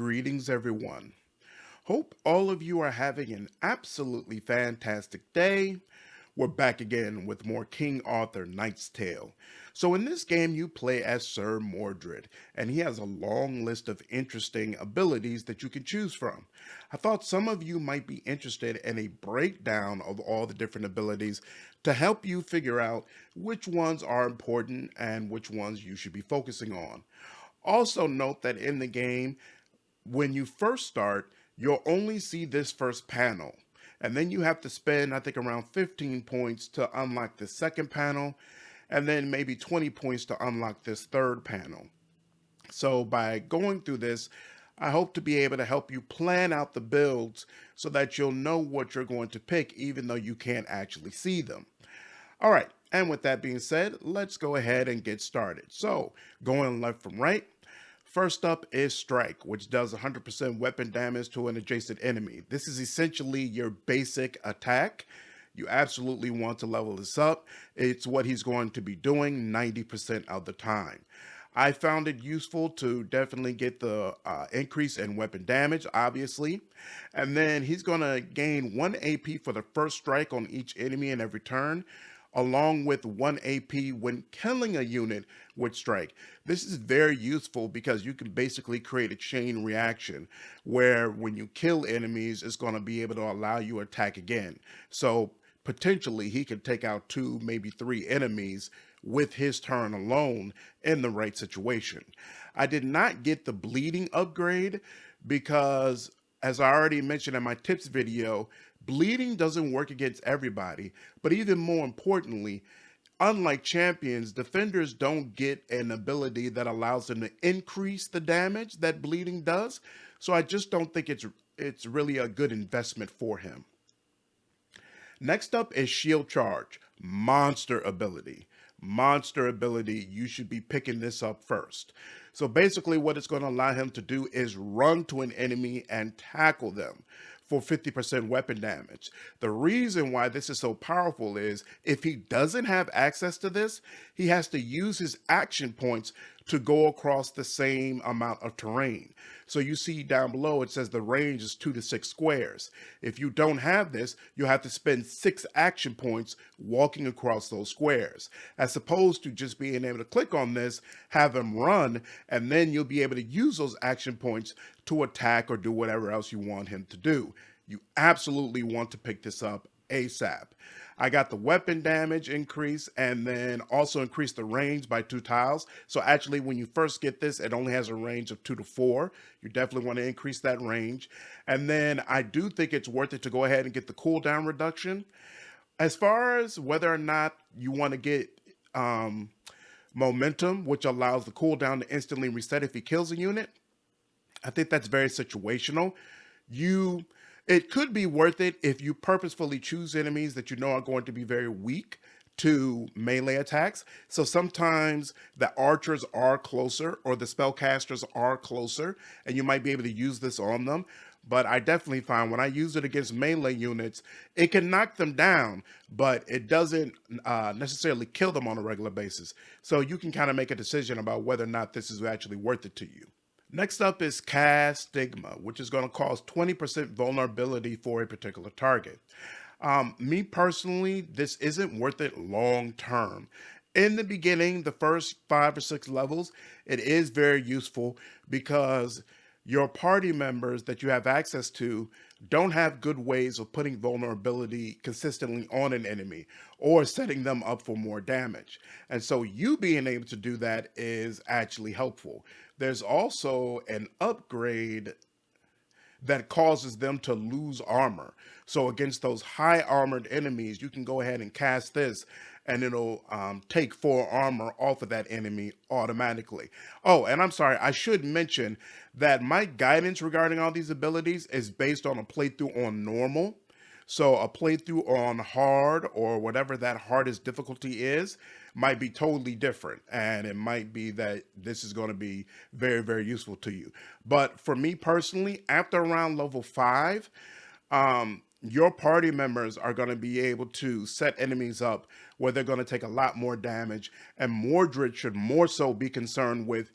Greetings, everyone. Hope all of you are having an absolutely fantastic day. We're back again with more King Arthur Knight's Tale. So, in this game, you play as Sir Mordred, and he has a long list of interesting abilities that you can choose from. I thought some of you might be interested in a breakdown of all the different abilities to help you figure out which ones are important and which ones you should be focusing on. Also, note that in the game, when you first start, you'll only see this first panel. And then you have to spend, I think, around 15 points to unlock the second panel, and then maybe 20 points to unlock this third panel. So by going through this, I hope to be able to help you plan out the builds so that you'll know what you're going to pick, even though you can't actually see them. All right, and with that being said, let's go ahead and get started. So going left from right, first up is Strike, which does 100% weapon damage to an adjacent enemy. This is essentially your basic attack. You absolutely want to level this up. It's what he's going to be doing 90% of the time. I found it useful to definitely get the increase in weapon damage, obviously. And then he's going to gain 1 AP for the first strike on each enemy in every turn, along with 1 AP when killing a unit with Strike. This is very useful because you can basically create a chain reaction where when you kill enemies, it's going to be able to allow you to attack again. So potentially he could take out 2, maybe 3 enemies with his turn alone in the right situation. I did not get the bleeding upgrade because, as I already mentioned in my tips video, bleeding doesn't work against everybody, but even more importantly, unlike champions, defenders don't get an ability that allows them to increase the damage that bleeding does. So I just don't think it's really a good investment for him. Next up is Shield Charge, monster ability. Monster ability, you should be picking this up first. So basically what it's going to allow him to do is run to an enemy and tackle them for 50% weapon damage. The reason why this is so powerful is if he doesn't have access to this, he has to use his action points to go across the same amount of terrain. So you see down below, it says the range is 2 to 6 squares. If you don't have this, you have to spend 6 action points walking across those squares, as opposed to just being able to click on this, have him run, and then you'll be able to use those action points to attack or do whatever else you want him to do. You absolutely want to pick this up ASAP. I got the weapon damage increase and then also increase the range by 2 tiles. So actually when you first get this, it only has a range of 2 to 4. You definitely want to increase that range. And then I do think it's worth it to go ahead and get the cooldown reduction. As far as whether or not you want to get momentum, which allows the cooldown to instantly reset if he kills a unit, I think that's very situational. It could be worth it if you purposefully choose enemies that you know are going to be very weak to melee attacks. So sometimes the archers are closer or the spellcasters are closer, and you might be able to use this on them. But I definitely find when I use it against melee units, it can knock them down, but it doesn't necessarily kill them on a regular basis. So you can kind of make a decision about whether or not this is actually worth it to you. Next up is Cast Stigma, which is going to cause 20% vulnerability for a particular target. Me personally, this isn't worth it long term. In the beginning, the first 5 or 6 levels, it is very useful because your party members that you have access to don't have good ways of putting vulnerability consistently on an enemy or setting them up for more damage. And so you being able to do that is actually helpful. There's also an upgrade that causes them to lose armor. So against those high armored enemies, you can go ahead and cast this and it'll take 4 armor off of that enemy automatically. Oh, and I'm sorry, I should mention that my guidance regarding all these abilities is based on a playthrough on normal. So a playthrough on hard or whatever that hardest difficulty is might be totally different. And it might be that this is going to be very, very useful to you. But for me personally, after around level 5, your party members are going to be able to set enemies up where they're going to take a lot more damage. And Mordred should more so be concerned with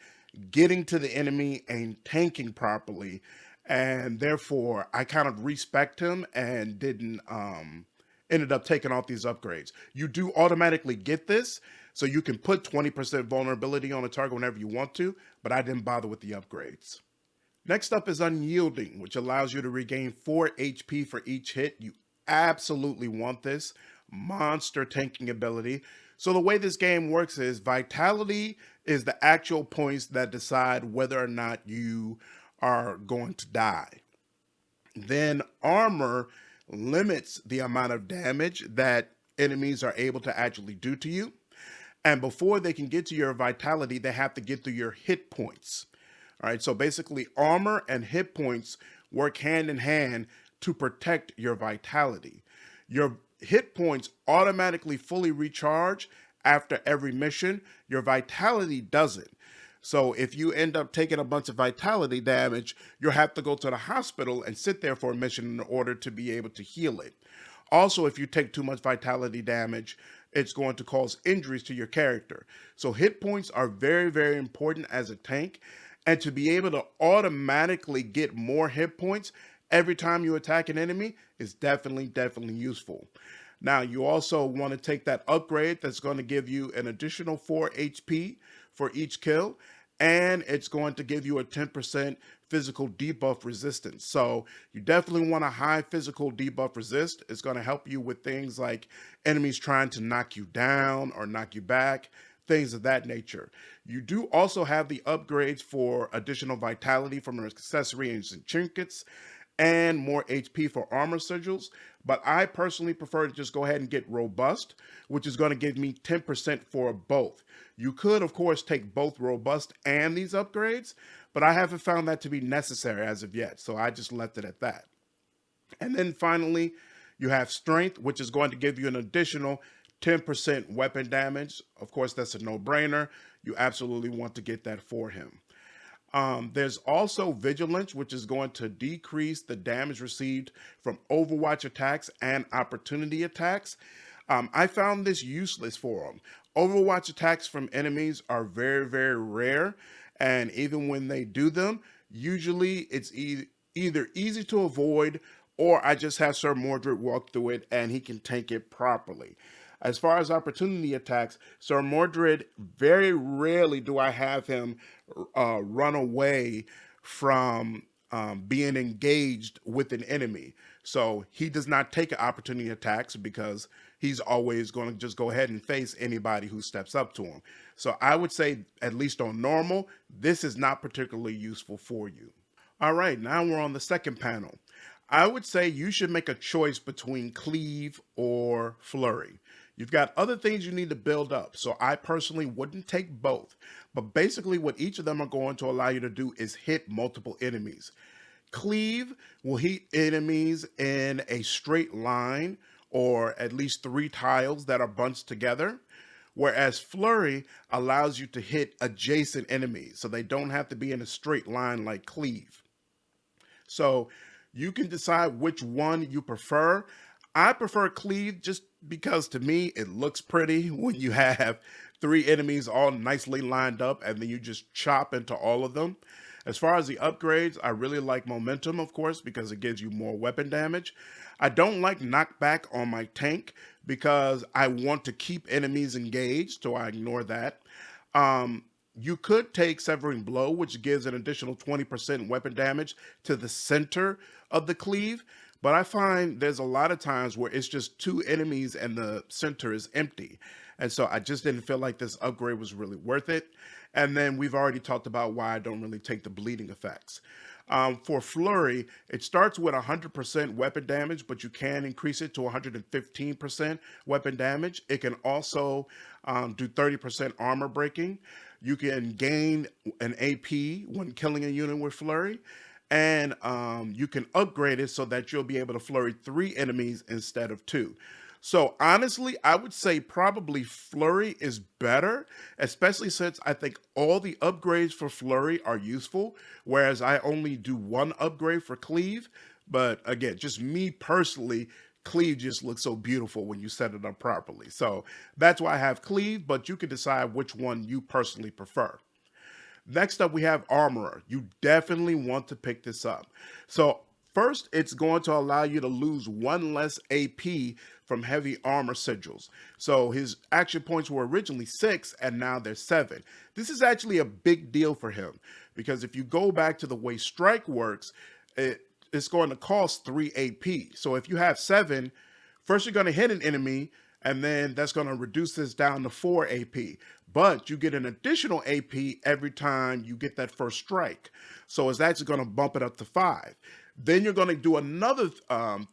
getting to the enemy and tanking properly. And therefore, I kind of respect him and didn't ended up taking off these upgrades. You do automatically get this, so you can put 20% vulnerability on a target whenever you want to, but I didn't bother with the upgrades. Next up is Unyielding, which allows you to regain 4 HP for each hit. You absolutely want this monster tanking ability. So the way this game works is Vitality is the actual points that decide whether or not you are going to die. Then Armor limits the amount of damage that enemies are able to actually do to you. And before they can get to your Vitality, they have to get through your hit points. All right, so basically, armor and hit points work hand in hand to protect your Vitality. Your hit points automatically fully recharge after every mission. Your Vitality doesn't. So if you end up taking a bunch of Vitality damage, you'll have to go to the hospital and sit there for a mission in order to be able to heal it. Also, if you take too much Vitality damage, it's going to cause injuries to your character. So hit points are very, very important as a tank. And to be able to automatically get more hit points every time you attack an enemy is definitely useful. Now, you also want to take that upgrade that's going to give you an additional 4 HP for each kill, and it's going to give you a 10% physical debuff resistance. So you definitely want a high physical debuff resist. It's going to help you with things like enemies trying to knock you down or knock you back, things of that nature. You do also have the upgrades for additional Vitality from accessories and trinkets, and more HP for armor sigils, but I personally prefer to just go ahead and get Robust, which is going to give me 10% for both. You could, of course, take both Robust and these upgrades, but I haven't found that to be necessary as of yet, so I just left it at that. And then finally, you have Strength, which is going to give you an additional 10% weapon damage. Of course, that's a no-brainer. You absolutely want to get that for him. There's also Vigilance, which is going to decrease the damage received from Overwatch attacks and opportunity attacks. I found this useless for them. Overwatch attacks from enemies are very, very rare, and even when they do them, usually it's either easy to avoid, or I just have Sir Mordred walk through it and he can tank it properly. As far as opportunity attacks, Sir Mordred, very rarely do I have him run away from being engaged with an enemy. So he does not take opportunity attacks because he's always going to just go ahead and face anybody who steps up to him. So I would say, at least on normal, this is not particularly useful for you. All right, now we're on the second panel. I would say you should make a choice between Cleave or Flurry. You've got other things you need to build up, so I personally wouldn't take both. But basically what each of them are going to allow you to do is hit multiple enemies. Cleave will hit enemies in a straight line, or at least 3 tiles that are bunched together. Whereas Flurry allows you to hit adjacent enemies, so they don't have to be in a straight line like Cleave. So you can decide which one you prefer. I prefer Cleave just because to me it looks pretty when you have 3 enemies all nicely lined up and then you just chop into all of them. As far as the upgrades, I really like Momentum, of course, because it gives you more weapon damage. I don't like Knockback on my tank because I want to keep enemies engaged, so I ignore that. You could take Severing Blow, which gives an additional 20% weapon damage to the center of the cleave, but I find there's a lot of times where it's just 2 enemies and the center is empty. And so I just didn't feel like this upgrade was really worth it. And then we've already talked about why I don't really take the bleeding effects. For Flurry, it starts with 100% weapon damage, but you can increase it to 115% weapon damage. It can also do 30% armor breaking. You can gain an AP when killing a unit with Flurry. And you can upgrade it so that you'll be able to flurry 3 enemies instead of 2. So honestly, I would say probably Flurry is better, especially since I think all the upgrades for Flurry are useful, whereas I only do 1 upgrade for Cleave. But again, just me personally, Cleave just looks so beautiful when you set it up properly. So that's why I have Cleave, but you can decide which one you personally prefer. Next up, we have Armorer. You definitely want to pick this up. So first, it's going to allow you to lose one less AP from heavy armor sigils. So his action points were originally 6 and now they're 7. This is actually a big deal for him because if you go back to the way strike works, it's going to cost 3 AP. So if you have 7, first you're going to hit an enemy and then that's going to reduce this down to 4 AP. But you get an additional AP every time you get that first strike. So it's actually going to bump it up to 5. Then you're going to do another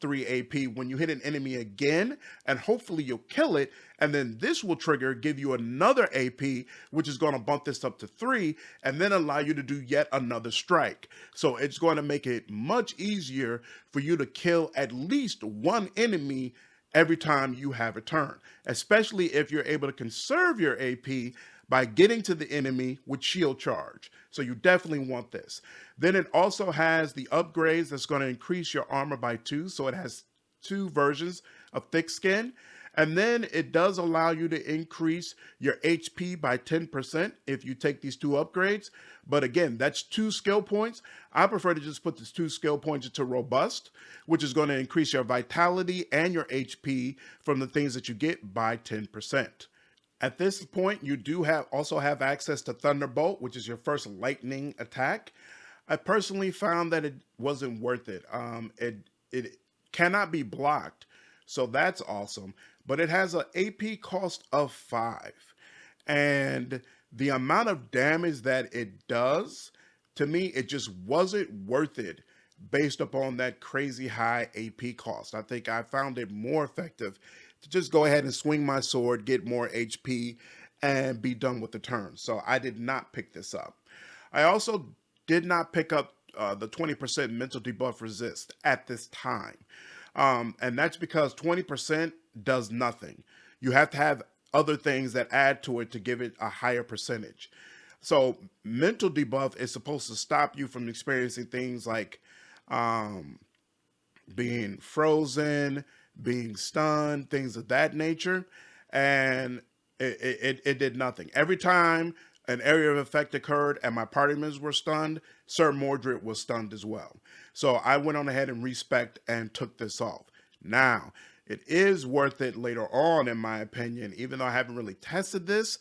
3 AP when you hit an enemy again, and hopefully you'll kill it. And then this will trigger, give you another AP, which is going to bump this up to 3, and then allow you to do yet another strike. So it's going to make it much easier for you to kill at least one enemy every time you have a turn, especially if you're able to conserve your AP by getting to the enemy with shield charge. So you definitely want this. Then it also has the upgrades that's going to increase your armor by 2. So it has 2 versions of thick skin. And then it does allow you to increase your HP by 10% if you take these 2 upgrades. But again, that's 2 skill points. I prefer to just put these 2 skill points into robust, which is going to increase your vitality and your HP from the things that you get by 10%. At this point, you do also have access to Thunderbolt, which is your first lightning attack. I personally found that it wasn't worth it. It cannot be blocked, so that's awesome. But it has an AP cost of 5. And the amount of damage that it does, to me, it just wasn't worth it based upon that crazy high AP cost. I think I found it more effective to just go ahead and swing my sword, get more HP, and be done with the turn. So I did not pick this up. I also did not pick up the 20% mental debuff resist at this time. And that's because 20% does nothing. You have to have other things that add to it to give it a higher percentage. So mental debuff is supposed to stop you from experiencing things like being frozen, being stunned, things of that nature. And it did nothing. Every time an area of effect occurred and my party members were stunned, Sir Mordred was stunned as well. So I went on ahead and respect and took this off. Now, it is worth it later on, in my opinion, even though I haven't really tested this.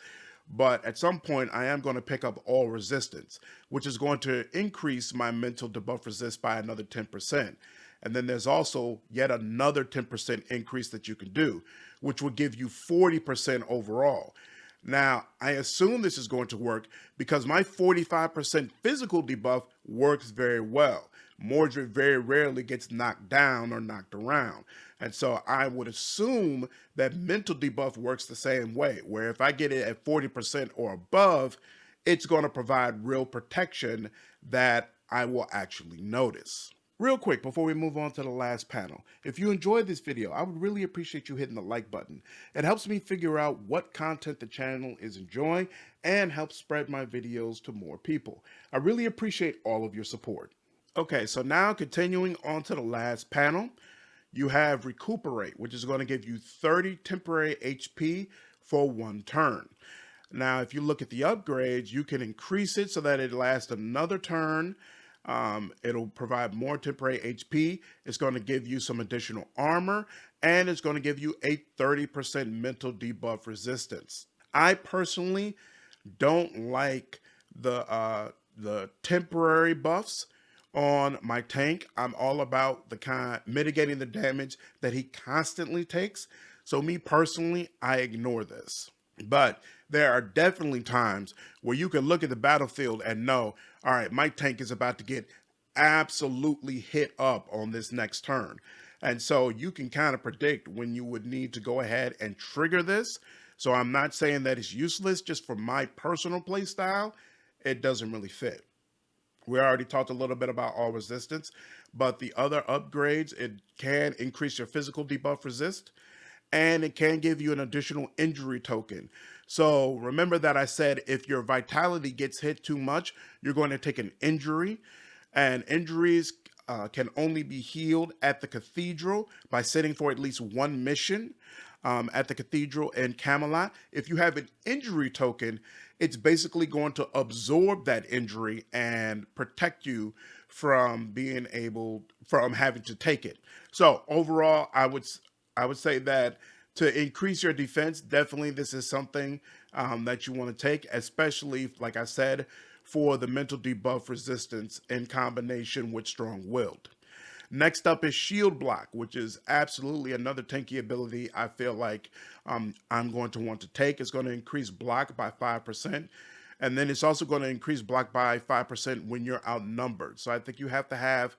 But at some point, I am going to pick up all resistance, which is going to increase my mental debuff resist by another 10%. And then there's also yet another 10% increase that you can do, which will give you 40% overall. Now, I assume this is going to work because my 45% physical debuff works very well. Mordred very rarely gets knocked down or knocked around. And so I would assume that mental debuff works the same way, where if I get it at 40% or above, it's going to provide real protection that I will actually notice. Real quick, before we move on to the last panel, if you enjoyed this video, I would really appreciate you hitting the like button. It helps me figure out what content the channel is enjoying and helps spread my videos to more people. I really appreciate all of your support. Okay, so now continuing on to the last panel, you have recuperate, which is going to give you 30 temporary HP for 1 turn. Now, if you look at the upgrades, you can increase it so that it lasts another turn. It'll provide more temporary HP. It's going to give you some additional armor, and it's going to give you a 30% mental debuff resistance. I personally don't like the temporary buffs on my tank. I'm all about mitigating the damage that he constantly takes. So me personally, I ignore this. But there are definitely times where you can look at the battlefield and know, all right, my tank is about to get absolutely hit up on this next turn. And so you can kind of predict when you would need to go ahead and trigger this. So I'm not saying that it's useless, just for my personal play style, it doesn't really fit. We already talked a little bit about all resistance, but the other upgrades, it can increase your physical debuff resist, and it can give you an additional injury token. So remember that I said if your vitality gets hit too much, you're going to take an injury, and injuries can only be healed at the cathedral by sitting for at least one mission at the cathedral in Camelot. If you have an injury token, it's basically going to absorb that injury and protect you from from having to take it. So overall, I would say that to increase your defense, definitely this is something that you want to take, especially like I said, for the mental debuff resistance in combination with strong willed. Next up is shield block, which is absolutely another tanky ability I feel like I'm going to want to take. It's going to increase block by 5%. And then it's also going to increase block by 5% when you're outnumbered. So I think you have to have,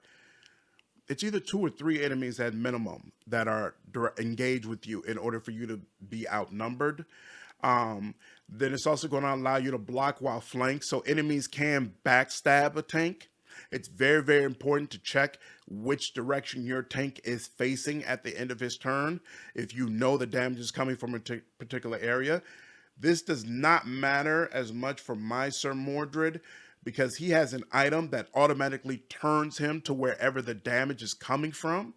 it's either 2 or 3 enemies at minimum that are engaged with you in order for you to be outnumbered. Then it's also going to allow you to block while flanked, so enemies can backstab a tank. It's very, very important to check which direction your tank is facing at the end of his turn if you know the damage is coming from a particular area. This does not matter as much for my Sir Mordred because he has an item that automatically turns him to wherever the damage is coming from.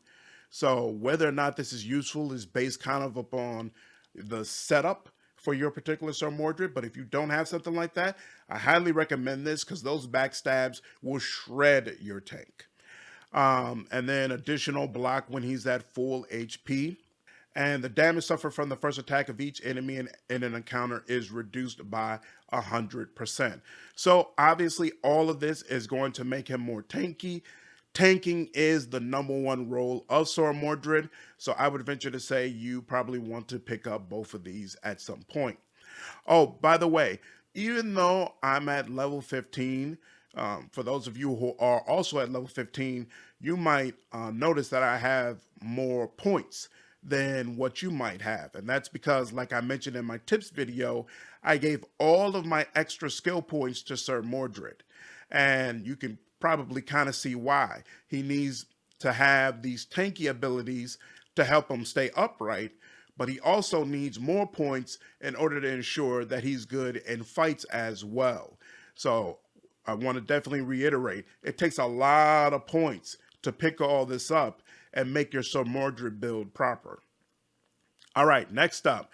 So whether or not this is useful is based kind of upon the setup for your particular Sir Mordred, but if you don't have something like that, I highly recommend this because those backstabs will shred your tank. And then additional block when he's at full HP. And the damage suffered from the first attack of each enemy in an encounter is reduced by 100%. So obviously all of this is going to make him more tanky. Tanking is the #1 role of Sir Mordred, so I would venture to say you probably want to pick up both of these at some point. Oh, by the way, even though I'm at level 15, for those of you who are also at level 15, you might notice that I have more points than what you might have. And that's because, like I mentioned in my tips video, I gave all of my extra skill points to Sir Mordred. And you can probably kind of see why. He needs to have these tanky abilities to help him stay upright, but he also needs more points in order to ensure that he's good in fights as well. So I want to definitely reiterate, it takes a lot of points to pick all this up and make your Sir Mordred build proper. All right, next up,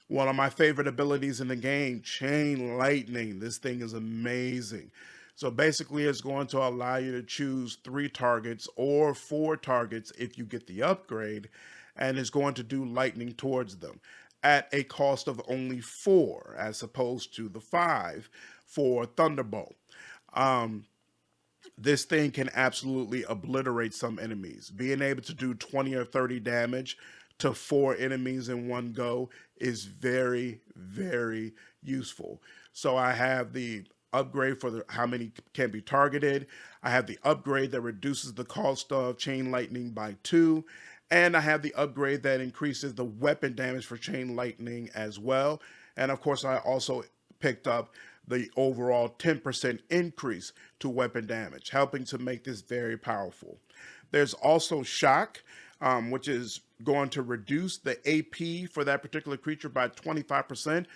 one of my favorite abilities in the game, Chain Lightning. This thing is amazing. So basically it's going to allow you to choose 3 targets or 4 targets if you get the upgrade, and it's going to do lightning towards them at a cost of only 4 as opposed to the 5 for Thunderbolt. This thing can absolutely obliterate some enemies. Being able to do 20 or 30 damage to 4 enemies in one go is very, very useful. So I have the upgrade for how many can be targeted. I have the upgrade that reduces the cost of Chain Lightning by 2. And I have the upgrade that increases the weapon damage for Chain Lightning as well. And of course, I also picked up the overall 10% increase to weapon damage, helping to make this very powerful. There's also Shock, which is going to reduce the AP for that particular creature by 25%,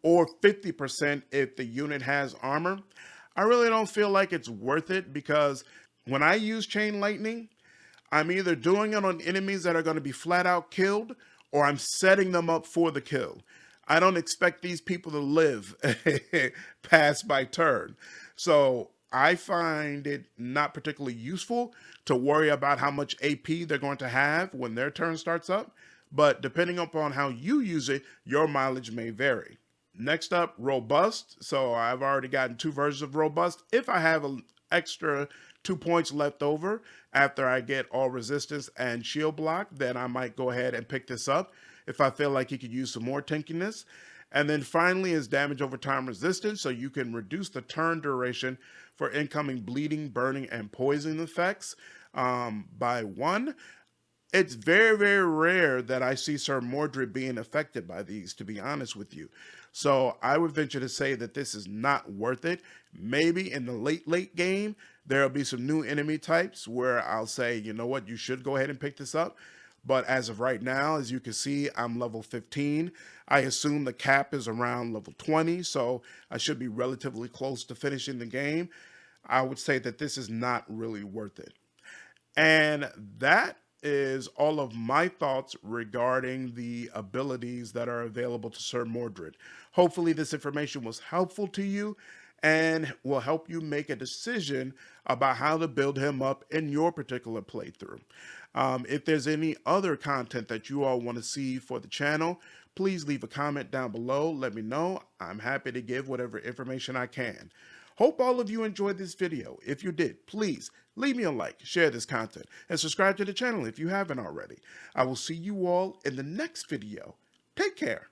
or 50% if the unit has armor. I really don't feel like it's worth it because when I use Chain Lightning, I'm either doing it on enemies that are going to be flat out killed, or I'm setting them up for the kill. I don't expect these people to live past my turn. So I find it not particularly useful to worry about how much AP they're going to have when their turn starts up. But depending upon how you use it, your mileage may vary. Next up, Robust. So I've already gotten 2 versions of Robust. If I have an extra 2 points left over after I get all resistance and shield block, then I might go ahead and pick this up if I feel like he could use some more tankiness. And then finally is damage over time resistance, so you can reduce the turn duration for incoming bleeding, burning, and poison effects by 1. It's very, very rare that I see Sir Mordred being affected by these, to be honest with you. So I would venture to say that this is not worth it. Maybe in the late game, there'll be some new enemy types where I'll say, you know what, you should go ahead and pick this up. But as of right now, as you can see, I'm level 15. I assume the cap is around level 20, so I should be relatively close to finishing the game. I would say that this is not really worth it. And that is all of my thoughts regarding the abilities that are available to Sir Mordred. Hopefully, this information was helpful to you and will help you make a decision about how to build him up in your particular playthrough. If there's any other content that you all want to see for the channel, please leave a comment down below. Let me know. I'm happy to give whatever information I can. Hope all of you enjoyed this video. If you did, please leave me a like, share this content, and subscribe to the channel if you haven't already. I will see you all in the next video. Take care.